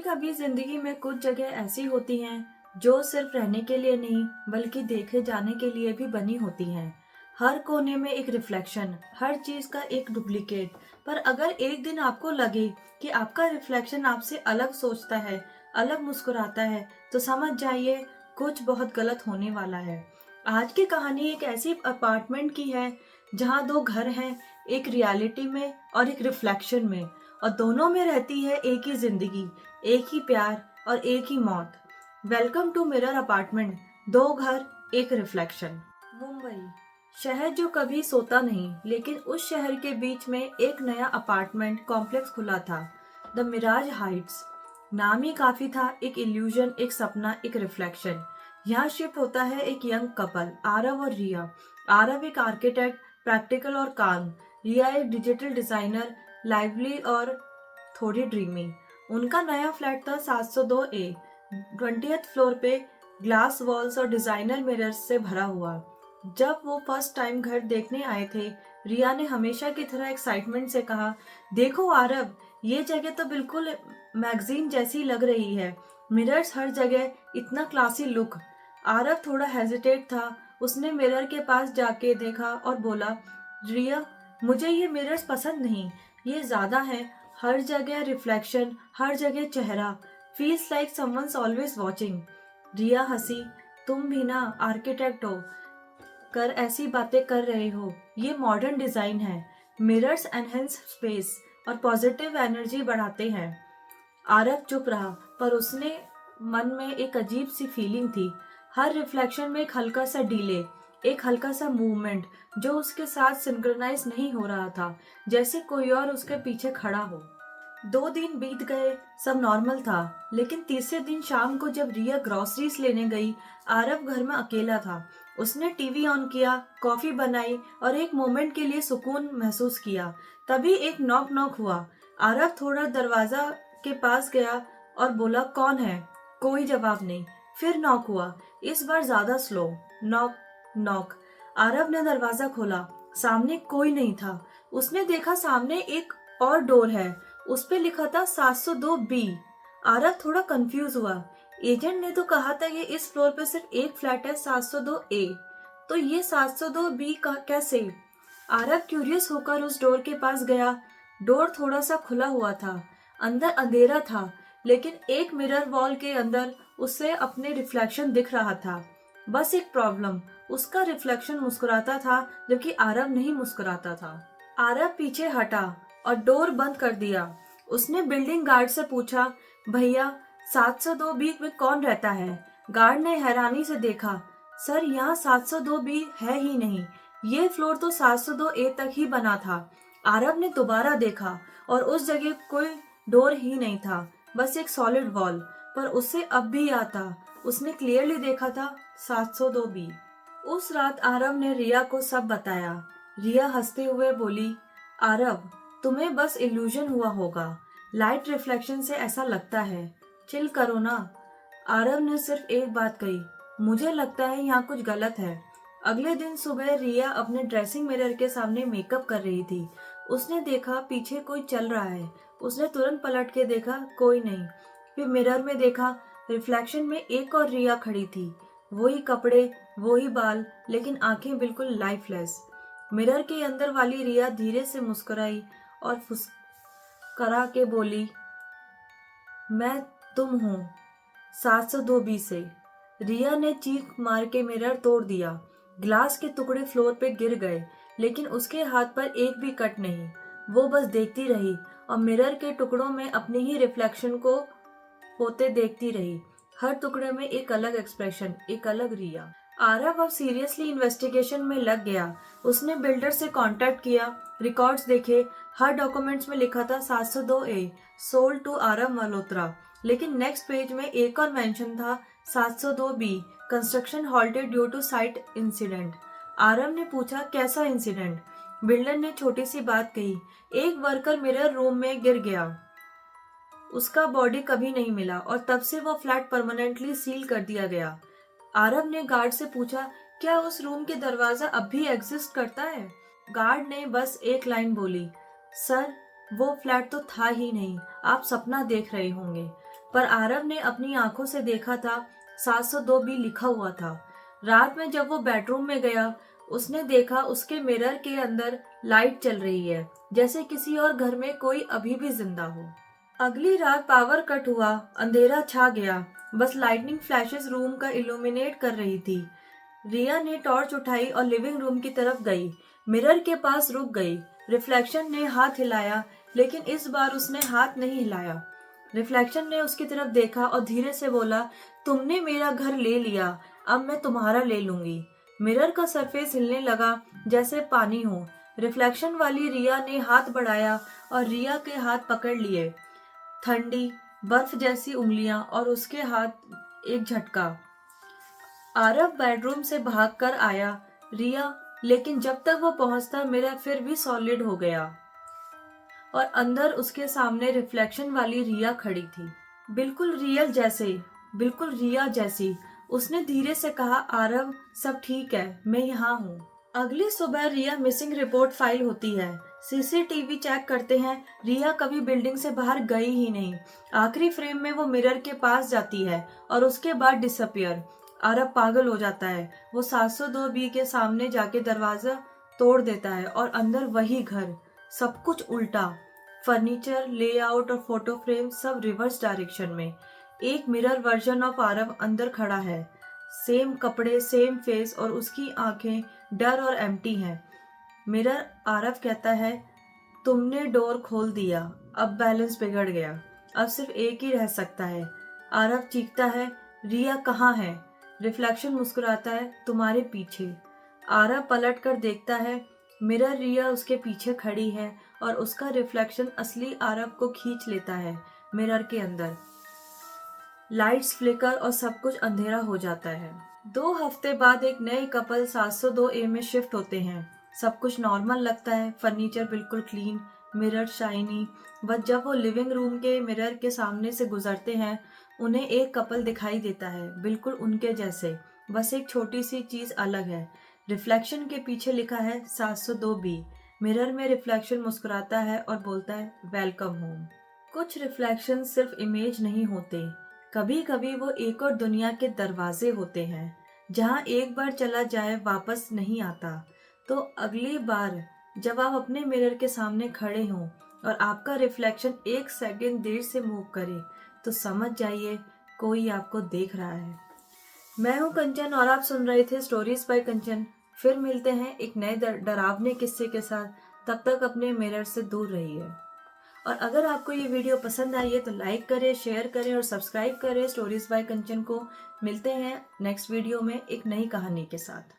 कभी जिंदगी में कुछ जगह ऐसी होती हैं जो सिर्फ रहने के लिए नहीं बल्कि देखे जाने के लिए भी बनी होती हैं। हर कोने में एक रिफ्लेक्शन, हर चीज का एक डुप्लीकेट। पर अगर एक दिन आपको लगे कि आपका रिफ्लेक्शन आपसे अलग सोचता है, अलग मुस्कुराता है, तो समझ जाइए कुछ बहुत गलत होने वाला है। आज की कहानी एक ऐसी अपार्टमेंट की है जहाँ दो घर हैं, एक रियलिटी में और एक रिफ्लेक्शन में, और दोनों में रहती है एक ही जिंदगी, एक ही प्यार और एक ही मौत। वेलकम टू मिरर अपार्टमेंट, दो घर एक रिफ्लेक्शन। मुंबई शहर जो कभी सोता नहीं, लेकिन उस शहर के बीच में एक नया अपार्टमेंट कॉम्प्लेक्स खुला था, द मिराज हाइट्स। नाम ही काफी था, एक इल्यूजन, एक सपना, एक रिफ्लेक्शन। यहाँ शिफ्ट होता है एक यंग कपल, आरव और रिया। आरव एक आर्किटेक्ट, प्रैक्टिकल और काम। रिया एक डिजिटल डिजाइनर, लाइवली और थोड़ी ड्रीमी। उनका नया फ्लैट था 702 ए, 20th फ्लोर पे, ग्लास वॉल्स और डिजाइनर मिरर्स से भरा हुआ। जब वो फर्स्ट टाइम घर देखने आए थे, रिया ने हमेशा की तरह एक्साइटमेंट से कहा, देखो आरव, ये जगह तो बिल्कुल मैगजीन जैसी लग रही है। मिरर्स हर जगह, इतना क्लासी लुक। आरव थोड़ा हेजिटेट था। उसने मिरर के पास जाके देखा और बोला, रिया, मुझे ये मिरर्स पसंद नहीं, ये ज्यादा है। हर जगह रिफ्लेक्शन, हर जगह चेहरा। Feels like someone always watching. Riya हंसी, तुम भी ना आर्किटेक्ट हो कर ऐसी बातें कर रहे हो। ये मॉडर्न डिजाइन है। मिरर्स एनहेंस स्पेस और पॉजिटिव एनर्जी बढ़ाते हैं। आरव चुप रहा, पर उसने मन में एक अजीब सी फीलिंग थी। हर रिफ्लेक्शन में एक हल्का सा डिले, एक हल्का सा मूवमेंट जो उसके साथ सिंक्रोनाइज नहीं हो रहा था, जैसे कोई और उसके पीछे खड़ा हो। 2 दिन बीत गए, सब नॉर्मल था। लेकिन तीसरे दिन शाम को जब रिया ग्रोसरीज लेने गई, आरव घर में अकेला था। उसने टीवी ऑन किया, कॉफी बनाई और एक मोमेंट के लिए सुकून महसूस किया। तभी एक नॉक नॉक हुआ। आरव थोड़ा दरवाजा के पास गया और बोला, कौन है? कोई जवाब नहीं। फिर नॉक हुआ, इस बार ज्यादा स्लो। Knock knock. आरव ने दरवाजा खोला, सामने कोई नहीं था। उसने देखा सामने एक और डोर है, उस पे लिखा था 702 बी। आरव थोड़ा कंफ्यूज हुआ। एजेंट ने तो कहा था ये इस फ्लोर पे सिर्फ एक फ्लैट है, 702 ए, तो ये 702 बी का कैसे? आरव क्यूरियस होकर उस डोर के पास गया। डोर थोड़ा सा खुला हुआ था, अंदर अंधेरा था, लेकिन एक मिरर वॉल के अंदर उसे अपने रिफ्लेक्शन दिख रहा था। बस एक प्रॉब्लम, उसका रिफ्लेक्शन मुस्कुराता था जबकि आरव नहीं मुस्कुराता था। आरव पीछे हटा और डोर बंद कर दिया। उसने बिल्डिंग गार्ड से पूछा, भैया 702 बी में कौन रहता है? गार्ड ने हैरानी से देखा, सर यहाँ 702 बी है ही नहीं, ये फ्लोर तो 702 ए तक ही बना था। आरव ने दोबारा देखा और उस जगह कोई डोर ही नहीं था, बस एक सॉलिड वॉल। पर उससे अब भी याद था, उसने क्लियरली देखा था 702 बी। उस रात आरव ने रिया को सब बताया। रिया हंसते हुए बोली, आरव, तुम्हें बस इल्यूजन हुआ होगा, लाइट रिफ्लेक्शन से ऐसा लगता है, चिल करो ना। आरव ने सिर्फ एक बात कही, मुझे लगता है यहाँ कुछ गलत है। अगले दिन सुबह रिया अपने ड्रेसिंग मिरर के सामने मेकअप कर रही थी। उसने देखा पीछे कोई चल रहा है। उसने तुरंत पलट के देखा, कोई नहीं। फिर मिरर में देखा, रिफ्लेक्शन में एक और रिया खड़ी थी। वही कपड़े, वही बाल, लेकिन आंखें बिल्कुल लाइफलेस। मिरर के अंदर वाली रिया धीरे से मुस्कुराई और फुसकरा के बोली, मैं तुम हूँ 702 बी से। रिया ने चीख मार के मिरर तोड़ दिया। ग्लास के टुकड़े फ्लोर पे गिर गए, लेकिन उसके हाथ पर एक भी कट नहीं। वो बस देखती रही और मिरर के टुकड़ों में अपने ही रिफ्लेक्शन को होते देखती रही। हर टुकड़े में एक अलग एक्सप्रेशन, एक अलग रिया। आरव अब सीरियसली इन्वेस्टिगेशन में लग गया। उसने बिल्डर से कांटेक्ट किया, रिकॉर्ड्स देखे। हर डॉक्यूमेंट्स में लिखा था 702 A, sold to Aarav Malhotra. लेकिन नेक्स्ट पेज में एक और मेंशन था, 702 B, construction halted due to site incident. Aarav ने पूछा, कैसा इंसिडेंट? बिल्डर ने छोटी सी बात कही, एक वर्कर मिरर रूम में गिर गया, उसका बॉडी कभी नहीं मिला और तब से वो फ्लैट परमानेंटली सील कर दिया गया। आरव ने गार्ड से पूछा, क्या उस रूम के दरवाजा अब भी एग्जिस्ट करता है? गार्ड ने बस एक लाइन बोली, सर, वो फ्लैट तो था ही नहीं, आप सपना देख रहे होंगे। पर आरव ने अपनी आंखों से देखा था 702 भी लिखा हुआ था। रात में जब वो बेडरूम में गया, उसने देखा उसके मिरर के अंदर लाइट चल रही है, जैसे किसी और घर में कोई अभी भी जिंदा हो। अगली रात पावर कट हुआ, अंधेरा छा गया, बस लाइटनिंग फ्लैशेस रूम का इल्यूमिनेट कर रही थी। रिया ने टॉर्च उठाई और लिविंग रूम की तरफ गई। मिरर के पास रुक गई। रिफ्लेक्शन ने हाथ हिलाया, लेकिन इस बार उसने हाथ नहीं हिलाया। रिफ्लेक्शन ने उसकी तरफ देखा और धीरे से बोला, तुमने मेरा घर ले लिया, अब मैं तुम्हारा ले लूंगी। मिरर का सरफेस हिलने लगा जैसे पानी हो। रिफ्लेक्शन वाली रिया ने हाथ बढ़ाया और रिया के हाथ पकड़ लिए। ठंडी बर्फ जैसी उंगलियां और उसके हाथ एक झटका। आरव बेडरूम से भागकर आया, रिया, लेकिन जब तक वो पहुंचता मिरर फिर भी सॉलिड हो गया और अंदर उसके सामने रिफ्लेक्शन वाली रिया खड़ी थी, बिल्कुल रियल जैसे, बिल्कुल रिया जैसी। उसने धीरे से कहा, आरव सब ठीक है, मैं यहाँ हूँ। अगली सुबह रिया मिसिंग रिपोर्ट फाइल होती है। सीसीटीवी चेक करते हैं, रिया कभी बिल्डिंग से बाहर गई ही नहीं। आखिरी फ्रेम में वो मिरर के पास जाती है और उसके बाद डिसअपियर। आरव पागल हो जाता है। वो 702 बी के सामने जाके दरवाजा तोड़ देता है और अंदर वही घर, सब कुछ उल्टा, फर्नीचर, लेआउट और फोटो फ्रेम सब रिवर्स डायरेक्शन में। एक मिरर वर्जन ऑफ आरव अंदर खड़ा है, सेम कपड़े, सेम फेस और उसकी आंखें डर और एम्प्टी हैं। मिरर आरव कहता है, तुमने डोर खोल दिया, अब बैलेंस बिगड़ गया, अब सिर्फ एक ही रह सकता है। आरव चीखता है, रिया कहाँ है? रिफ्लेक्शन मुस्कुराता है, तुम्हारे पीछे। आरव पलट कर देखता है, मिरर रिया उसके पीछे खड़ी है और उसका रिफ्लेक्शन असली आरव को खींच लेता है मिरर के अंदर। लाइट्स फ्लिकर और सब कुछ अंधेरा हो जाता है। 2 हफ्ते बाद एक नए कपल 702 ए में शिफ्ट होते हैं। सब कुछ नॉर्मल लगता है, फर्नीचर बिल्कुल क्लीन, मिरर शाइनी। बस जब वो लिविंग रूम के मिरर के सामने से गुजरते हैं, उन्हें एक कपल दिखाई देता है, बिल्कुल उनके जैसे, बस एक छोटी सी चीज अलग है। रिफ्लेक्शन के पीछे लिखा है 702 बी। मिरर में रिफ्लेक्शन मुस्कुराता है और बोलता है, वेलकम होम। कुछ रिफ्लेक्शन सिर्फ इमेज नहीं होते, कभी कभी वो एक और दुनिया के दरवाजे होते हैं, जहाँ एक बार चला जाए वापस नहीं आता। तो अगली बार जब आप अपने मिरर के सामने खड़े हों और आपका रिफ्लेक्शन 1 सेकंड देर से मूव करे, तो समझ जाइए कोई आपको देख रहा है। मैं हूँ कंचन और आप सुन रहे थे स्टोरीज बाय कंचन। फिर मिलते हैं एक नए डरावने किस्से के साथ। तब तक अपने मिरर से दूर रहिए। और अगर आपको ये वीडियो पसंद आई है तो लाइक करें, शेयर करें और सब्सक्राइब करें स्टोरीज बाय कंचन को। मिलते हैं नेक्स्ट वीडियो में एक नई कहानी के साथ।